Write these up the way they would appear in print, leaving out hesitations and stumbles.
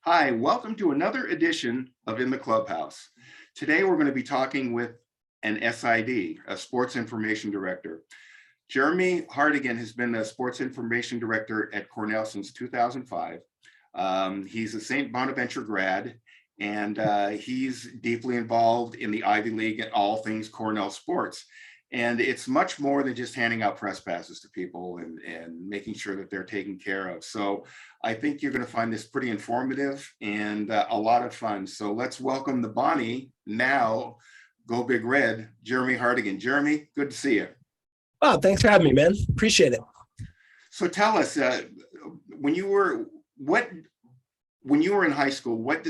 Hi, welcome to another edition of In the Clubhouse. Today we're going to be talking with an SID, a Sports Information Director. Jeremy Hartigan has been a Sports Information Director at Cornell since 2005. He's a St. Bonaventure grad, and he's deeply involved in the Ivy League and all things Cornell sports. And it's much more than just handing out press passes to people and making sure that they're taken care of. So I think you're going to find this pretty informative and a lot of fun. So let's welcome the Bonnie, now Go Big Red, Jeremy Hartigan. Jeremy, good to see you. Oh, thanks for having me, man. Appreciate it. So tell us, when you were in high school, what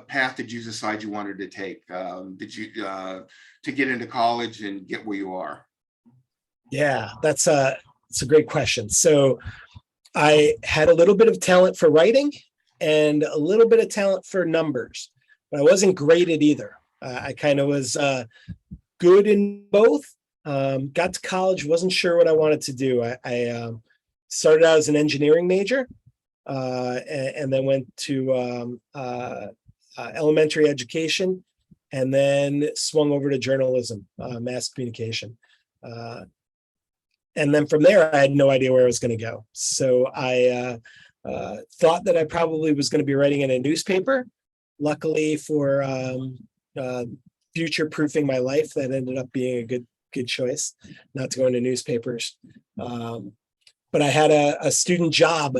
path did you decide you wanted to take? Did you to get into college and get where you are? Yeah, it's a great question. So I had a little bit of talent for writing and a little bit of talent for numbers, but I wasn't great at either. I kind of was good in both. Got to college, wasn't sure what I wanted to do. I started out as an engineering major. And then went to elementary education, and then swung over to journalism, mass communication. And then from there, I had no idea where I was going to go. So I thought that I probably was going to be writing in a newspaper. Luckily for future-proofing my life, that ended up being a good choice, not to go into newspapers. But I had a student job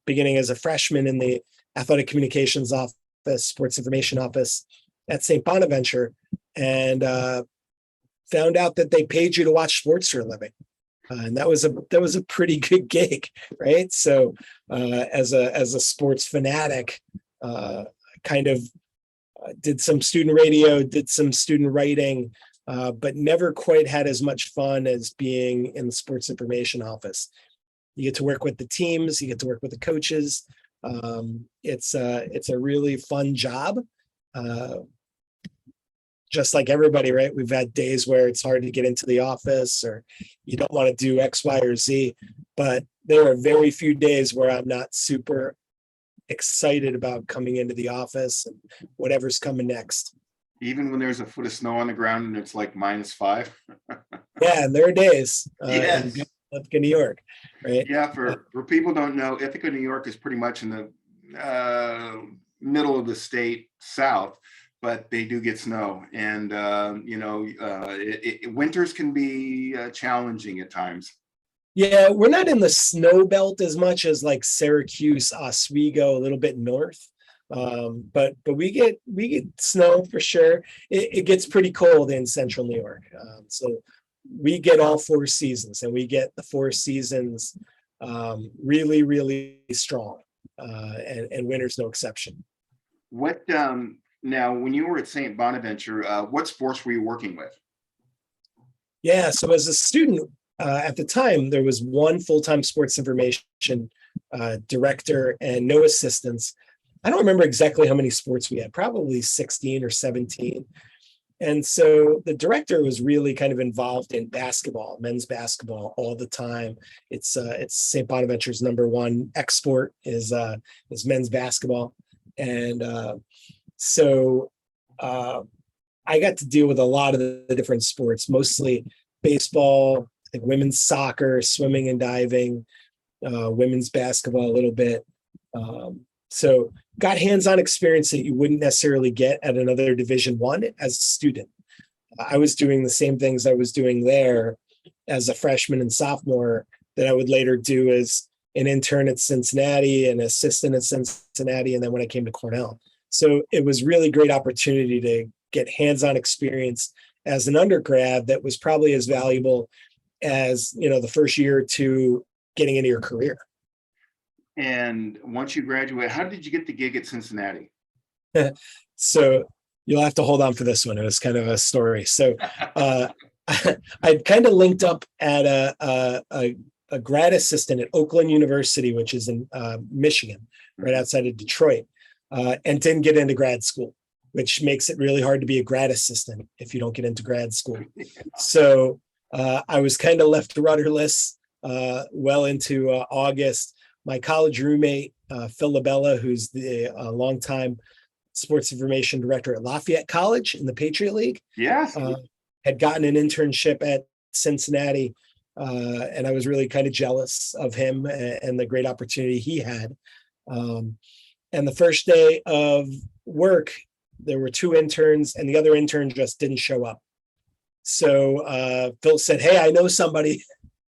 beginning as a freshman in the athletic communications office, sports information office at St. Bonaventure, and found out that they paid you to watch sports for a living. And that was a pretty good gig, right? So as a sports fanatic, kind of did some student radio, did some student writing, but never quite had as much fun as being in the sports information office. You get to work with the teams, you get to work with the coaches. It's a really fun job. Just like everybody, right? We've had days where it's hard to get into the office or you don't want to do X, Y, or Z, but there are very few days where I'm not super excited about coming into the office and whatever's coming next. Even when there's a foot of snow on the ground and it's like -5. Yeah, and there are days Yes. in Ithaca, New York, right? Yeah, for people who don't know, Ithaca, New York is pretty much in the middle of the state south, but they do get snow. And, winters can be challenging at times. Yeah, we're not in the snow belt as much as like Syracuse, Oswego, a little bit north. But we get snow for sure. It gets pretty cold in central New York. So we get all 4 seasons, and we get the 4 seasons really, really strong. And winter's no exception. What now, when you were at St. Bonaventure, what sports were you working with? Yeah, so as a student at the time, there was one full-time sports information director and no assistants. I don't remember exactly how many sports we had, probably 16 or 17. And so the director was really kind of involved in basketball, men's basketball all the time. It's St. Bonaventure's #1 export is men's basketball. And so I got to deal with a lot of the different sports, mostly baseball, like women's soccer, swimming and diving, women's basketball a little bit. So got hands-on experience that you wouldn't necessarily get at another Division I as a student. I was doing the same things I was doing there as a freshman and sophomore that I would later do as an intern at Cincinnati, an assistant at Cincinnati, and then when I came to Cornell. So it was really great opportunity to get hands-on experience as an undergrad that was probably as valuable as, the first year or two getting into your career. And once you graduate, how did you get the gig at Cincinnati? So you'll have to hold on for this one. It was kind of a story. So I kind of linked up at a grad assistant at Oakland University, which is in Michigan, right outside of Detroit, and didn't get into grad school, which makes it really hard to be a grad assistant if you don't get into grad school. So I was kind of left rudderless well into August. my college roommate, Phil Labella, who's the longtime sports information director at Lafayette College in the Patriot League, Yes. had gotten an internship at Cincinnati. And I was really kind of jealous of him and the great opportunity he had. And the first day of work, there were two interns, and the other intern just didn't show up. So Phil said, "Hey, I know somebody."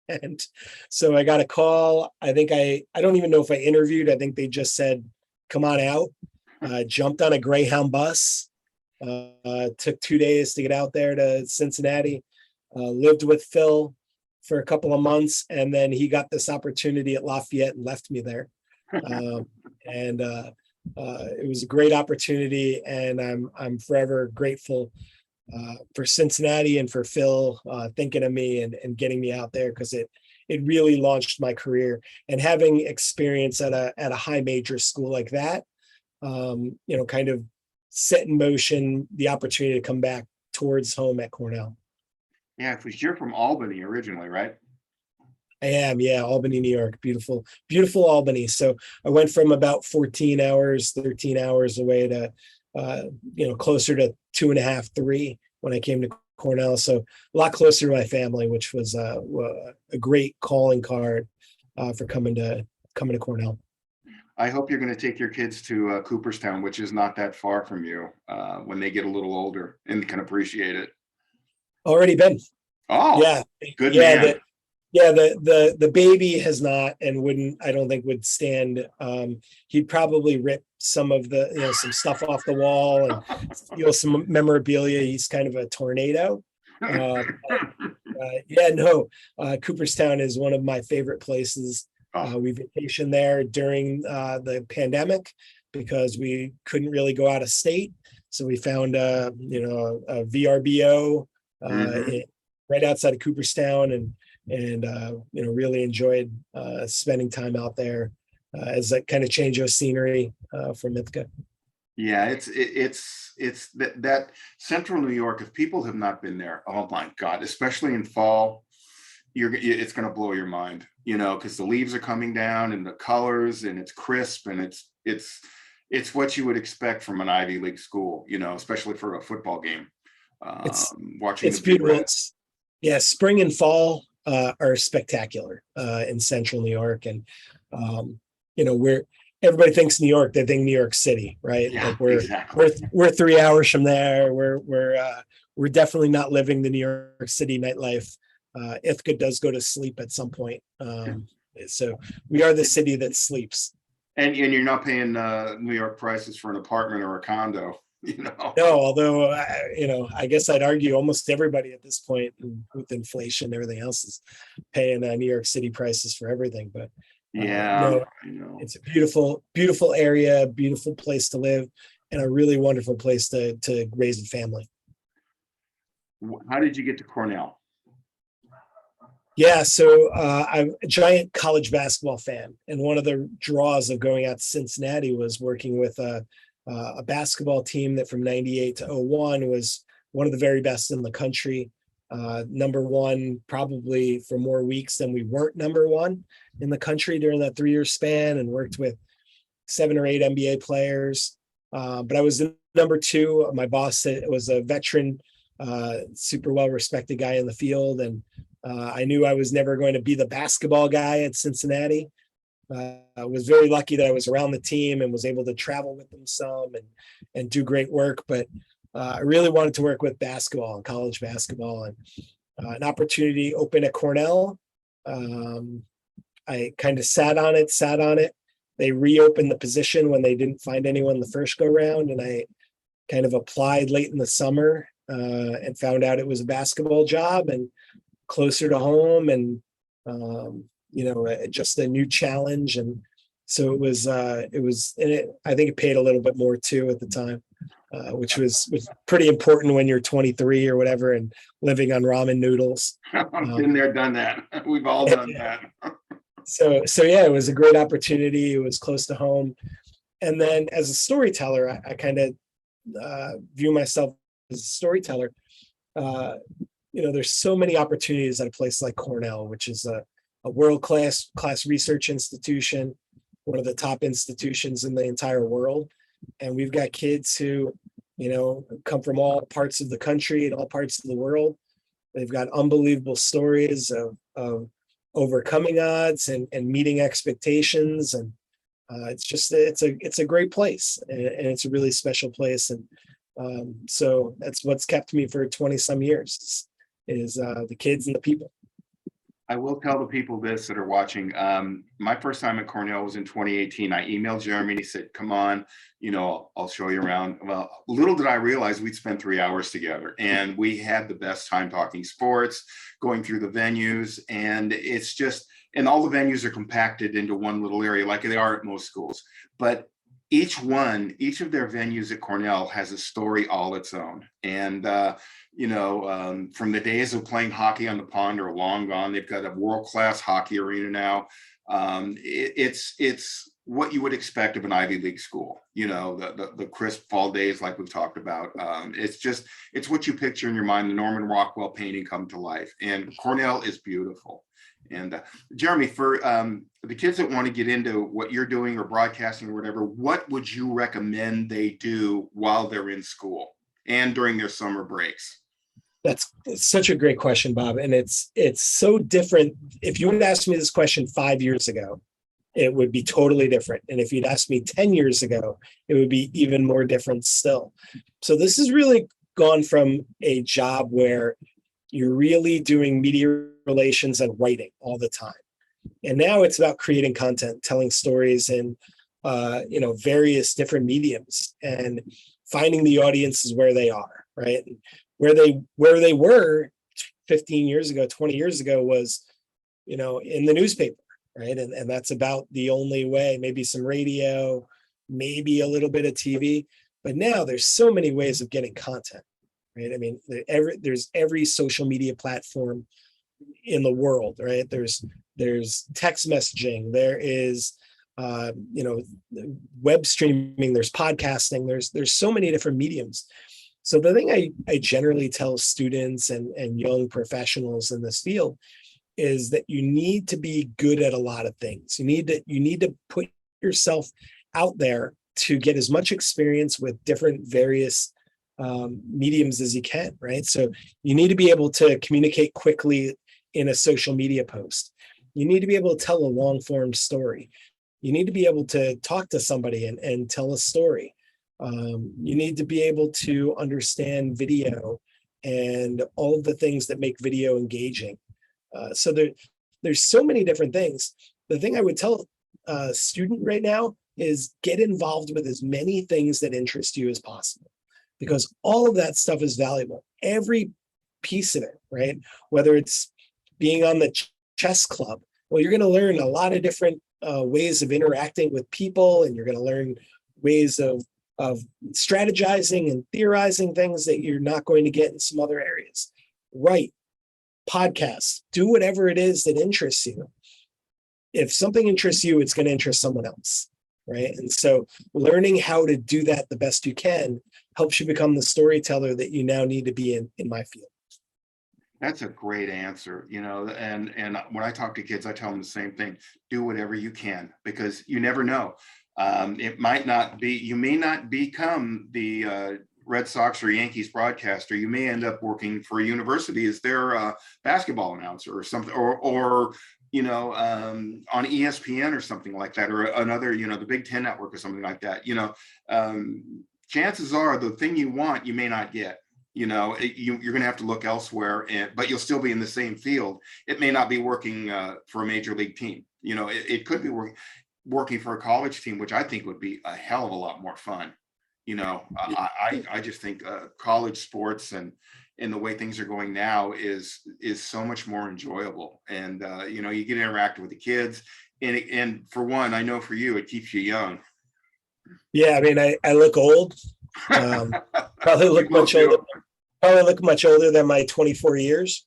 And so I got a call. I think I don't even know if I interviewed. I think they just said, "Come on out." Jumped on a Greyhound bus. Took 2 days to get out there to Cincinnati. Lived with Phil for a couple of months, and then he got this opportunity at Lafayette and left me there. And it was a great opportunity, and I'm forever grateful for Cincinnati and for Phil thinking of me and getting me out there, because it really launched my career. And having experience at a high major school like that, kind of set in motion the opportunity to come back towards home at Cornell. Yeah, because you're from Albany originally, right? I am, yeah, Albany, New York. Beautiful, beautiful Albany. So I went from about 14 hours, 13 hours away to, closer to 2.5, 3 when I came to Cornell. So a lot closer to my family, which was a great calling card for coming to Cornell. I hope you're going to take your kids to Cooperstown, which is not that far from you, when they get a little older and can appreciate it. Already been. Oh, Yeah. good Yeah. man. The baby has not, and I don't think would stand. He'd probably rip some of the, some stuff off the wall and steal some memorabilia. He's kind of a tornado. Cooperstown is one of my favorite places. We vacationed there during the pandemic because we couldn't really go out of state. So we found a VRBO right outside of Cooperstown, and really enjoyed spending time out there as a kind of change of scenery from Ithaca. Yeah, it's that central New York. If people have not been there, oh my God, especially in fall, it's going to blow your mind, because the leaves are coming down and the colors, and it's crisp, and it's what you would expect from an Ivy League school, especially for a football game. Watching it's beautiful. Yeah, spring and fall are spectacular in central New York, and everybody thinks New York, they think New York City, right? Yeah, like we're exactly. we're 3 hours from there. We're definitely not living the New York City nightlife. Ithaca does go to sleep at some point, so we are the city that sleeps. And you're not paying New York prices for an apartment or a condo. No, although I guess I'd argue almost everybody at this point, with inflation and everything else, is paying New York City prices for everything. But I know. It's a beautiful, beautiful area, beautiful place to live, and a really wonderful place to raise a family. How did you get to Cornell? Yeah, so I'm a giant college basketball fan, and one of the draws of going out to Cincinnati was working with a basketball team that from 98 to 01 was one of the very best in the country. Number one, probably for more weeks than we weren't number one in the country during that 3-year span, and worked with 7 or 8 NBA players. But I was the number 2. My boss was a veteran, super well-respected guy in the field. And I knew I was never going to be the basketball guy at Cincinnati. I was very lucky that I was around the team and was able to travel with them some and do great work. But I really wanted to work with basketball and college basketball, and an opportunity opened at Cornell. I kind of sat on it. They reopened the position when they didn't find anyone the first go round, and I kind of applied late in the summer and found out it was a basketball job and closer to home, and just a new challenge. And so it was, I think it paid a little bit more too at the time, which was pretty important when you're 23 or whatever and living on ramen noodles. I've been there, done that. We've all done that. So yeah, it was a great opportunity. It was close to home. And then as a storyteller, I kind of view myself as a storyteller. There's so many opportunities at a place like Cornell, which is a world-class research institution. one of the top institutions in the entire world. And we've got kids who, come from all parts of the country and all parts of the world. They've got unbelievable stories of overcoming odds and meeting expectations. And it's a great place, and it's a really special place. And so that's what's kept me for 20 some years is the kids and the people. I will tell the people this that are watching. My first time at Cornell was in 2018. I emailed Jeremy and he said, come on, I'll show you around. Well, little did I realize we'd spend 3 hours together, and we had the best time talking sports, going through the venues. And it's just, and all the venues are compacted into one little area like they are at most schools. But each of their venues at Cornell has a story all its own. And, from the days of playing hockey on the pond are long gone. They've got a world-class hockey arena now. It's what you would expect of an Ivy League school, the crisp fall days like we've talked about. It's what you picture in your mind, the Norman Rockwell painting come to life. And Cornell is beautiful. And Jeremy, for the kids that want to get into what you're doing or broadcasting or whatever, what would you recommend they do while they're in school and during their summer breaks? That's such a great question, Bob. And it's so different. If you would have asked me this question 5 years ago, it would be totally different. And if you'd asked me 10 years ago, it would be even more different still. So this has really gone from a job where you're really doing media relations and writing all the time. And now it's about creating content, telling stories in various different mediums and finding the audiences where they are, right? Where they were 15 years ago, 20 years ago was, in the newspaper, right? And that's about the only way, maybe some radio, maybe a little bit of TV. But now there's so many ways of getting content, right? I mean, there's every social media platform in the world, right? There's text messaging, there is web streaming, there's podcasting, there's so many different mediums. So the thing I generally tell students and young professionals in this field is that you need to be good at a lot of things. You need to put yourself out there to get as much experience with different various mediums as you can, right? So you need to be able to communicate quickly in a social media post. You need to be able to tell a long form story. You need to be able to talk to somebody and tell a story. You need to be able to understand video and all of the things that make video engaging. So there's so many different things. The thing I would tell a student right now is get involved with as many things that interest you as possible, because all of that stuff is valuable. Every piece of it, right? Whether it's being on the chess club, well, you're going to learn a lot of different ways of interacting with people, and you're going to learn ways of strategizing and theorizing things that you're not going to get in some other areas. Write, podcasts, do whatever it is that interests you. If something interests you, it's going to interest someone else, right? And so learning how to do that the best you can helps you become the storyteller that you now need to be in my field. That's a great answer, and when I talk to kids, I tell them the same thing: do whatever you can, because you never know. It might not be, you may not become the Red Sox or Yankees broadcaster. You may end up working for a university as their basketball announcer or something, or on ESPN or something like that, or another, the Big Ten network or something like that. Chances are the thing you want, you may not get. You're going to have to look elsewhere, but you'll still be in the same field. It may not be working for a major league team. It could be working for a college team, which I think would be a hell of a lot more fun. I just think college sports and the way things are going now is so much more enjoyable. And, you get to interact with the kids. And for one, I know for you, it keeps you young. Yeah, I mean, I look old. Probably look much older. Probably look much older than my 24 years.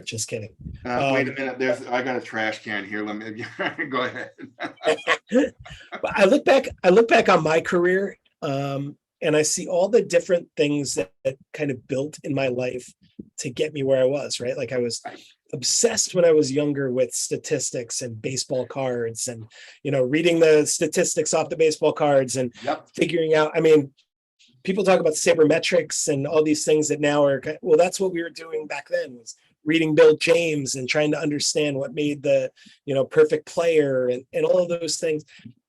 Just kidding. Wait a minute. I got a trash can here. Let me go ahead. But I look back on my career, and I see all the different things that kind of built in my life to get me where I was. Right, like I was obsessed when I was younger with statistics and baseball cards and, reading the statistics off the baseball cards and Yep. figuring out, people talk about sabermetrics and all these things that now are, well, that's what we were doing back then, was reading Bill James and trying to understand what made the, perfect player and all of those things.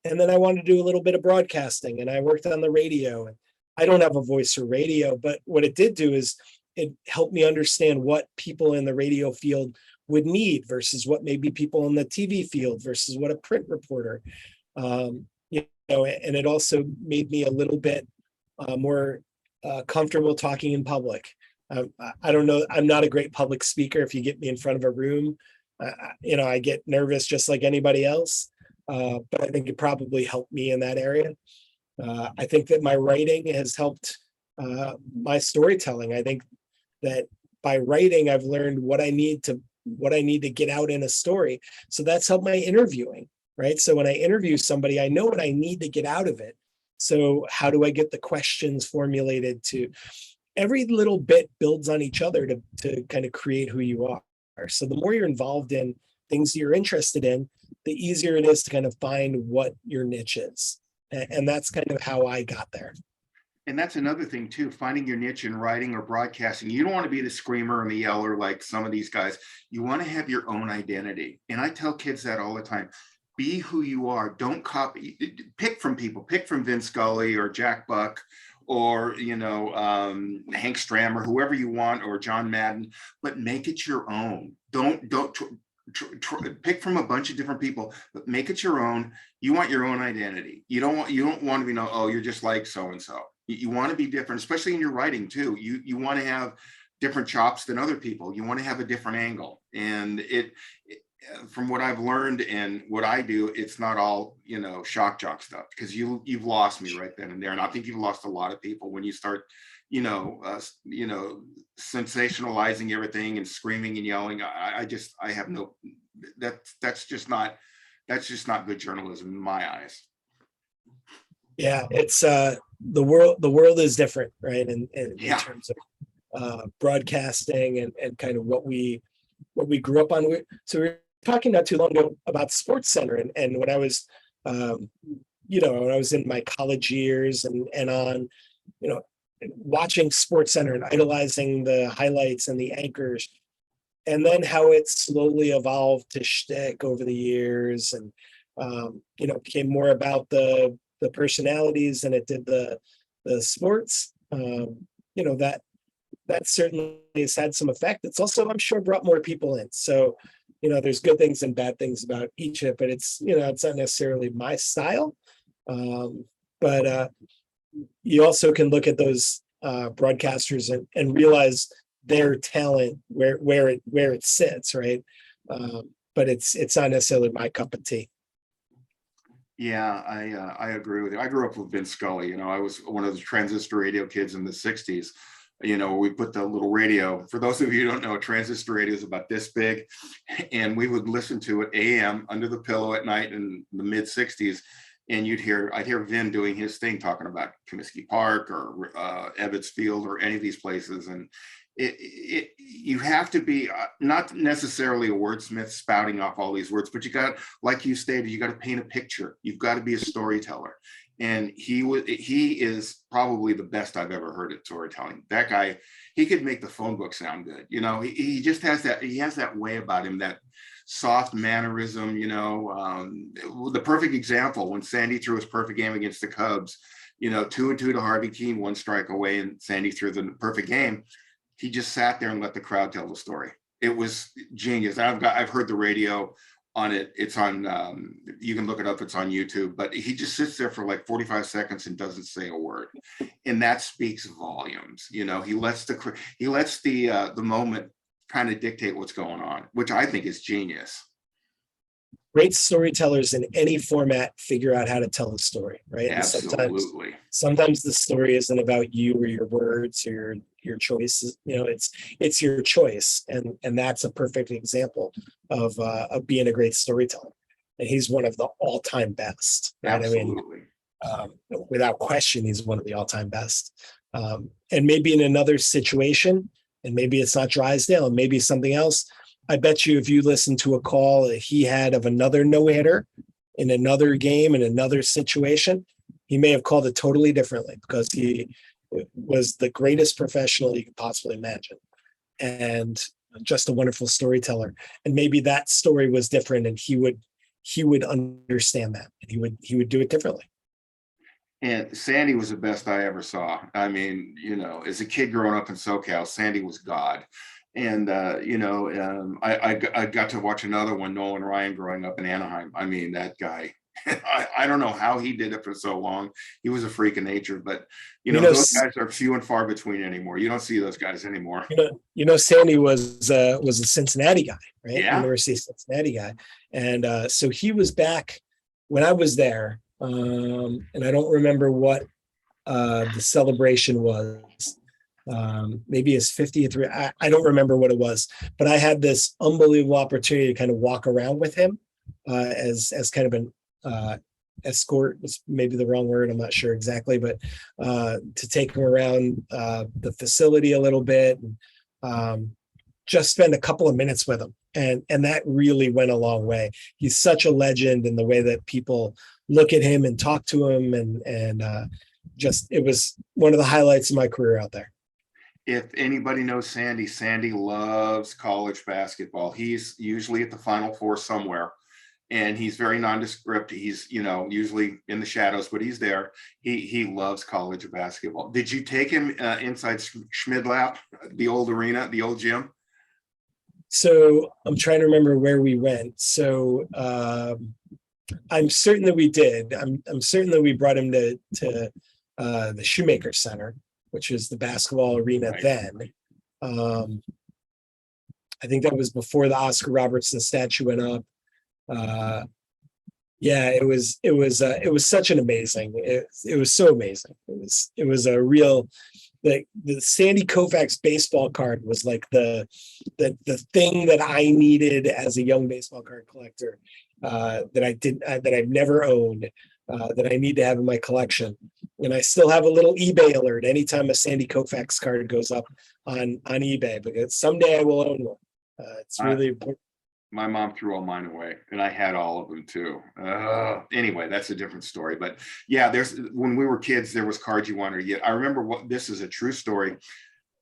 And then I wanted to do a little bit of broadcasting, and I worked on the radio. And I don't have a voice for radio, but what it did do is it helped me understand what people in the radio field would need versus what maybe people in the TV field versus what a print reporter, and it also made me a little bit more comfortable talking in public. I don't know. I'm not a great public speaker. If you get me in front of a room, I get nervous just like anybody else. But I think it probably helped me in that area. I think that my writing has helped my storytelling. I think that by writing, I've learned what I need to get out in a story. So that's helped my interviewing, right? So when I interview somebody, I know what I need to get out of it. So how do I get the questions formulated to every little bit builds on each other to kind of create who you are. So the more you're involved in things you're interested in, the easier it is to kind of find what your niche is. And that's kind of how I got there. And that's another thing too, finding your niche in writing or broadcasting. You don't want to be the screamer and the yeller like some of these guys. You want to have your own identity. And I tell kids that all the time. Be who you are. Don't copy. Pick from people. Pick from Vin Scully or Jack Buck or, Hank Strammer, whoever you want, or John Madden, but make it your own. Don't pick from a bunch of different people, but make it your own. You want your own identity. You don't want to be you're just like so-and-so. You want to be different, especially in your writing too. You want to have different chops than other people. You want to have a different angle. And from what I've learned and what I do, it's not all, shock jock stuff, because you've lost me right then and there. And I think you've lost a lot of people when you start, sensationalizing everything and screaming and yelling. I have no, that's just not good journalism in my eyes. Yeah, it's the world is different, right? In terms of broadcasting and kind of what we grew up on. So we were talking not too long ago about Sports Center, and when I was when I was in my college years and on, watching Sports Center and idolizing the highlights and the anchors, and then how it slowly evolved to shtick over the years, and became more about the personalities than it did the sports. That certainly has had some effect. It's also, I'm sure, brought more people in. So, there's good things and bad things about each of it, but it's not necessarily my style. But you also can look at those broadcasters and realize their talent where it sits, right? But it's not necessarily my cup of tea. Yeah, I agree with you. I grew up with Vin Scully. I was one of the transistor radio kids in the 60s. We put the little radio, for those of you who don't know, a transistor radio is about this big, and we would listen to it AM under the pillow at night in the mid 60s. And I'd hear Vin doing his thing, talking about Comiskey Park or Ebbets Field or any of these places. And you have to be not necessarily a wordsmith spouting off all these words, but you got, like you stated, you got to paint a picture. You've got to be a storyteller. And he is probably the best I've ever heard at storytelling. That guy, he could make the phone book sound good. He just has that way about him, that soft mannerism. The perfect example, when Sandy threw his perfect game against the Cubs, 2-2 to Harvey Keene, 1 strike away, and Sandy threw the perfect game. He just sat there and let the crowd tell the story. It was genius. I've heard the radio on it. It's on, you can look it up, it's on YouTube, but he just sits there for like 45 seconds and doesn't say a word. And that speaks volumes. He lets the moment kind of dictate what's going on, which I think is genius. Great storytellers in any format figure out how to tell a story, right? Absolutely. Sometimes the story isn't about you or your words or your choices. It's your choice, and that's a perfect example of being a great storyteller. And he's one of the all-time best. Right? Absolutely. Without question, he's one of the all-time best. And maybe in another situation, and maybe it's not Drysdale, and maybe something else, I bet you if you listen to a call that he had of another no-hitter in another game, in another situation, he may have called it totally differently because he was the greatest professional you could possibly imagine. And just a wonderful storyteller. And maybe that story was different and he would understand that and he would do it differently. And Sandy was the best I ever saw. I mean, as a kid growing up in SoCal, Sandy was God. And, I got to watch another one, Nolan Ryan, growing up in Anaheim. I mean, that guy, I don't know how he did it for so long. He was a freak of nature, but, those guys are few and far between anymore. You don't see those guys anymore. Sandy was a Cincinnati guy, right? Yeah. University of Cincinnati guy. And so he was back when I was there. And I don't remember what the celebration was. Maybe his 50th. I don't remember what it was, but I had this unbelievable opportunity to kind of walk around with him as kind of an escort is maybe the wrong word. I'm not sure exactly, but to take him around the facility a little bit and just spend a couple of minutes with him. And that really went a long way. He's such a legend in the way that people look at him and talk to him. And just, it was one of the highlights of my career out there. If anybody knows Sandy, Sandy loves college basketball. He's usually at the Final Four somewhere, and he's very nondescript. He's, usually in the shadows, but he's there. He loves college basketball. Did you take him inside Schmidlap, the old arena, the old gym? So I'm trying to remember where we went. So I'm certain that we did. I'm certain that we brought him to the Shoemaker Center, which is the basketball arena Right. then. I think that was before the Oscar Robertson statue went up. Yeah, it was such an amazing. It was so amazing. It was a real. The Sandy Koufax baseball card was like the thing that I needed as a young baseball card collector that I've never owned. That I need to have in my collection. And I still have a little eBay alert anytime a Sandy Koufax card goes up on eBay, because someday I will own one. It's really important. My mom threw all mine away, and I had all of them too. Anyway, that's a different story. But yeah, when we were kids, there was cards you wanted to get. I remember this is a true story.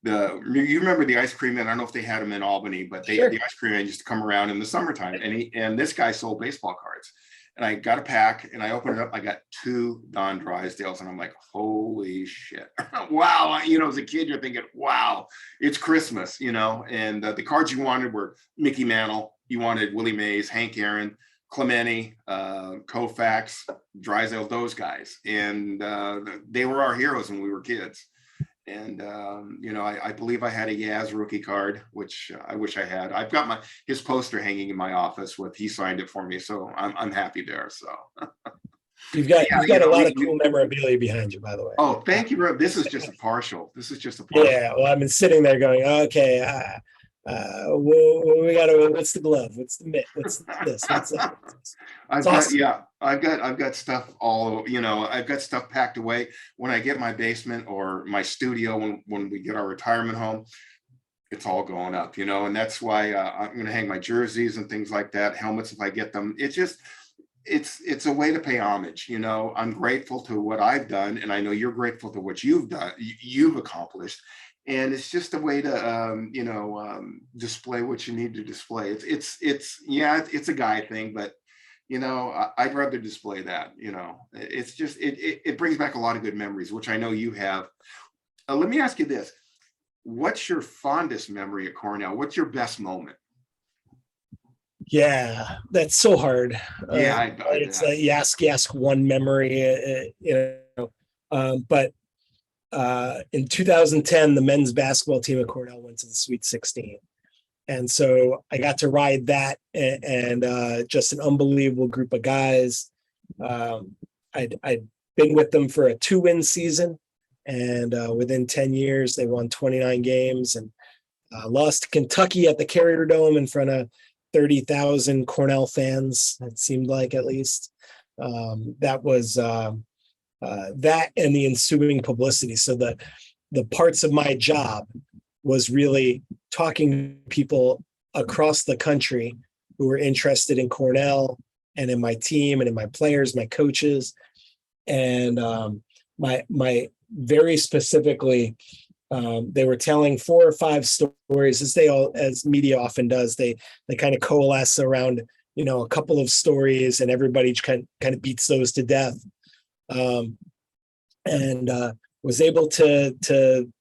You remember the ice cream man? I don't know if they had them in Albany, but Sure. The ice cream man used to come around in the summertime, and this guy sold baseball cards. And I got a pack and I opened it up. I got 2 Don Drysdales, and I'm like, holy shit. Wow. As a kid, you're thinking, wow, it's Christmas, and the cards you wanted were Mickey Mantle. You wanted Willie Mays, Hank Aaron, Clemente, Koufax, Drysdale, those guys. And they were our heroes when we were kids. And, I believe I had a Yaz rookie card, which I wish I had. I've got his poster hanging in my office he signed it for me. So I'm happy there. So You've got a lot of cool memorabilia behind you, by the way. Oh, thank you, bro. This is just a partial. Yeah. Well, I've been sitting there going, okay, we got to, what's the glove? What's the mitt? What's this? What's that? I've got stuff I've got stuff packed away. When I get my basement or my studio, when we get our retirement home, it's all going up, and that's why I'm going to hang my jerseys and things like that, helmets if I get them. It's just, it's a way to pay homage. I'm grateful to what I've done, and I know you're grateful to what you've done, you've accomplished. And it's just a way to, display what you need to display. It's a guy thing, but, I'd rather display that, it's just, it brings back a lot of good memories, which I know you have. Let me ask you this. What's your fondest memory at Cornell? What's your best moment? Yeah, that's so hard. Yeah, it's you ask one memory, but in 2010, the men's basketball team at Cornell went to the Sweet 16. And so I got to ride that and just an unbelievable group of guys. I'd been with them for a 2-win season. And within 10 years, they won 29 games and lost to Kentucky at the Carrier Dome in front of 30,000 Cornell fans, it seemed like, at least. That was that and the ensuing publicity. So the parts of my job was really talking to people across the country who were interested in Cornell and in my team and in my players, my coaches. And my very specifically, they were telling 4 or 5 stories, as media often does. They kind of coalesce around, a couple of stories, and everybody kind of beats those to death. And was able to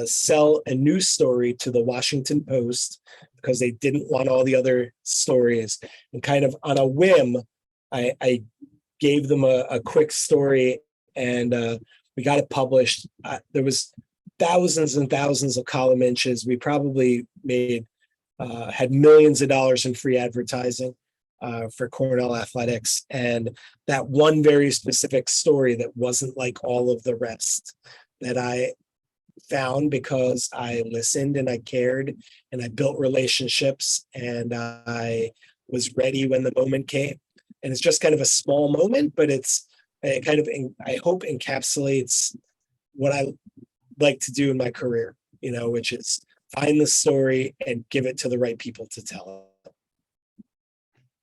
sell a news story to the Washington Post because they didn't want all the other stories. And kind of on a whim, I gave them a quick story, and we got it published. There was thousands and thousands of column inches. We probably had millions of dollars in free advertising for Cornell athletics. And that one very specific story that wasn't like all of the rest, that I found because I listened and I cared and I built relationships and I was ready when the moment came. And it's just kind of a small moment, but it I hope encapsulates what I like to do in my career, which is find the story and give it to the right people to tell it.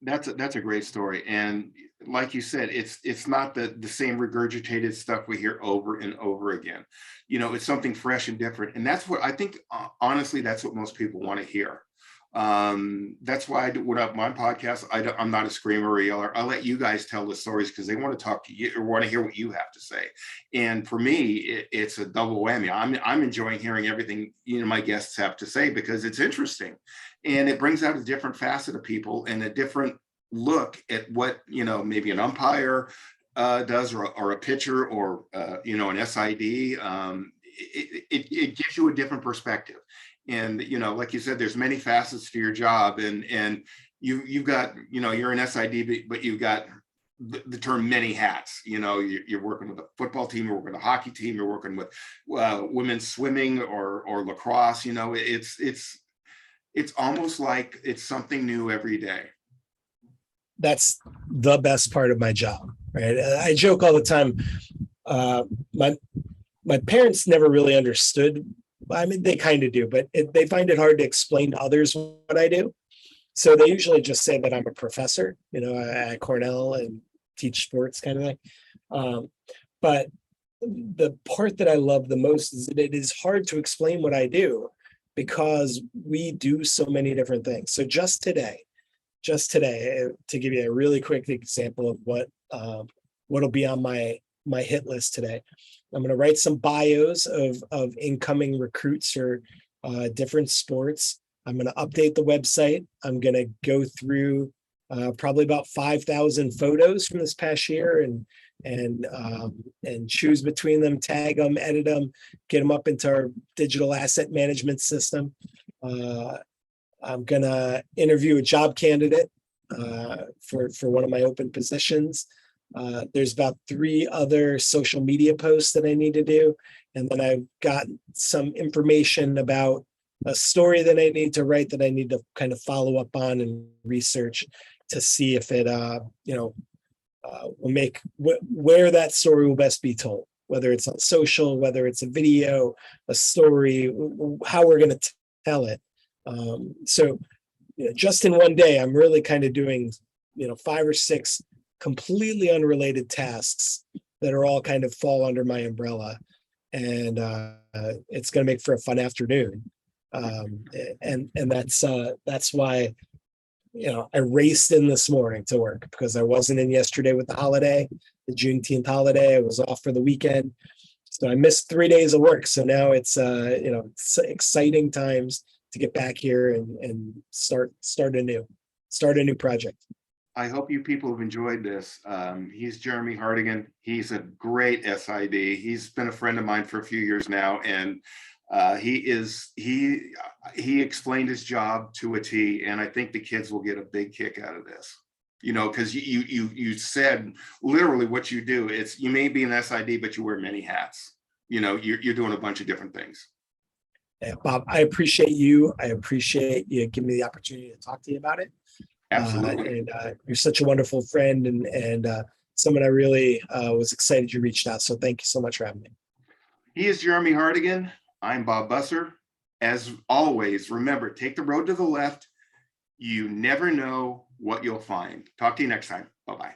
That's a great story. And like you said, it's not the same regurgitated stuff we hear over and over again. It's something fresh and different. And that's what I think, honestly, that's what most people want to hear. That's why I do my podcast. I'm not a screamer or a yeller. I let you guys tell the stories because they want to talk to you or want to hear what you have to say. And for me, it's a double whammy. I'm enjoying hearing everything my guests have to say because it's interesting, and it brings out a different facet of people and a different look at what maybe an umpire does, or a pitcher, or an SID. It gives you a different perspective. And, like you said, there's many facets to your job, and you've got, you're an SID, but you've got the term many hats. You're working with a football team, you're working with a hockey team, you're working with women's swimming or lacrosse. It's almost like it's something new every day. That's the best part of my job, right? I joke all the time. My parents never really understood. I mean, they kind of do, but they find it hard to explain to others what I do. So they usually just say that I'm a professor, at Cornell and teach sports kind of thing. But the part that I love the most is that it is hard to explain what I do because we do so many different things. So just today, to give you a really quick example of what'll be on my hit list today, I'm going to write some bios of incoming recruits or different sports. I'm going to update the website. I'm going to go through probably about 5,000 photos from this past year and choose between them, tag them, edit them, get them up into our digital asset management system. I'm going to interview a job candidate for one of my open positions. There's about 3 other social media posts that I need to do. And then I've got some information about a story that I need to write that I need to kind of follow up on and research to see if it, will make where that story will best be told, whether it's on social, whether it's a video, a story, how we're going to tell it. So just in one day, I'm really kind of doing, 5 or 6 completely unrelated tasks that are all kind of fall under my umbrella. And it's going to make for a fun afternoon. And that's why, I raced in this morning to work because I wasn't in yesterday with the holiday, the Juneteenth holiday. I was off for the weekend. So I missed 3 days of work. So now it's exciting times to get back here and start a new project. I hope you people have enjoyed this. He's Jeremy Hartigan. He's a great SID. He's been a friend of mine for a few years now, and he explained his job to a T, and I think the kids will get a big kick out of this. Because you said literally what you do. It's, you may be an SID, but you wear many hats. You're doing a bunch of different things. Yeah, Bob, I appreciate you. I appreciate you giving me the opportunity to talk to you about it. Absolutely. And you're such a wonderful friend and someone I really was excited you reached out. So thank you so much for having me. He is Jeremy Hartigan. I'm Bob Busser. As always, remember, take the road to the left, You never know what you'll find. Talk to you next time. Bye-bye.